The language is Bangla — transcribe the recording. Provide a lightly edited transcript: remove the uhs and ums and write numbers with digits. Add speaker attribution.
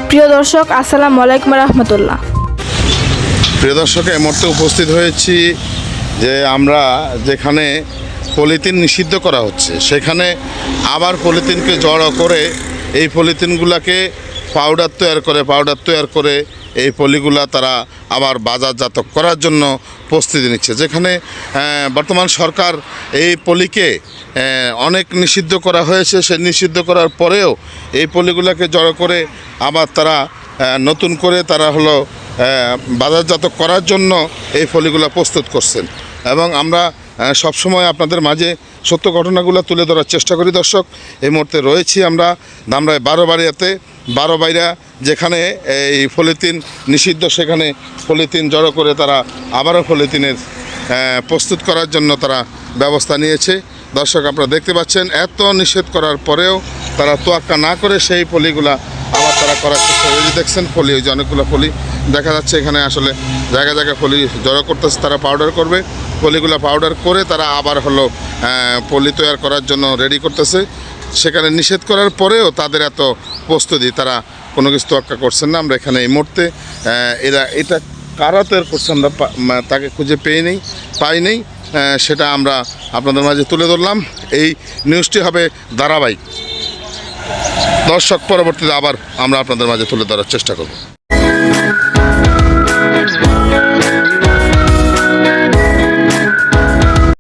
Speaker 1: প্রিয় দর্শক, আসসালামু আলাইকুম রহমতুল্লাহ।
Speaker 2: প্রিয় দর্শক, এই মুহূর্তে উপস্থিত হয়েছি যে আমরা যেখানে পলিথিন নিষিদ্ধ করা হচ্ছে সেখানে আবার পলিথিনকে জড়ো করে এই পলিথিনগুলোকে পাউডার তৈরি করে এই পলিগুলা তারা আবার বাজারজাত করার জন্য প্রস্তুতি নিচ্ছে। যেখানে বর্তমান সরকার এই পলিকে অনেক নিষিদ্ধ করা হয়েছে, সে নিষিদ্ধ করার পরেও এই পলিগুলোকে জড়ো করে আবার তারা নতুন করে তারা বাজারজাত করার জন্য এই পলিগুলো প্রস্তুত করছেন। এবং আমরা সবসময় আপনাদের মাঝে সত্য ঘটনাগুলো তুলে ধরার চেষ্টা করি। দর্শক, এই মুহূর্তে রয়েছি আমরা ধামরাই 12 বাইরা, যেখানে এই পলিথিন নিষিদ্ধ, সেখানে পলিথিন জড়ো করে তারা আবারও পলিথিনের প্রস্তুত করার জন্য তারা ব্যবস্থা নিয়েছে। দর্শক, আপনারা দেখতে পাচ্ছেন এত নিষেধ করার পরেও তারা তোয়াক্কা না করে সেই পলিগুলা আবার তারা করার চেষ্টা করে। দেখছেন পলি, ওই যে অনেকগুলো পলি দেখা যাচ্ছে এখানে, আসলে জায়গায় পলি জড়ো করতেছে, তারা পাউডার করবে। পলিগুলো পাউডার করে তারা আবার পলি তৈরি করার জন্য রেডি করতেছে। সেখানে নিষেধ করার পরেও তাদের এত প্রস্তুতি, তারা কোনো কিছু তোয়াক্কা করছেন না। আমরা এখানে এই মুহূর্তে এটা কারা তৈরি করছে আমরা তাকে খুঁজে পাই নেই, সেটা আমরা আপনাদের মাঝে তুলে ধরলাম। এই নিউজটি হবে ধারাবাহিক। দর্শক, পরবর্তীতে আবার আমরা আপনাদের মাঝে তুলে ধরার চেষ্টা করব।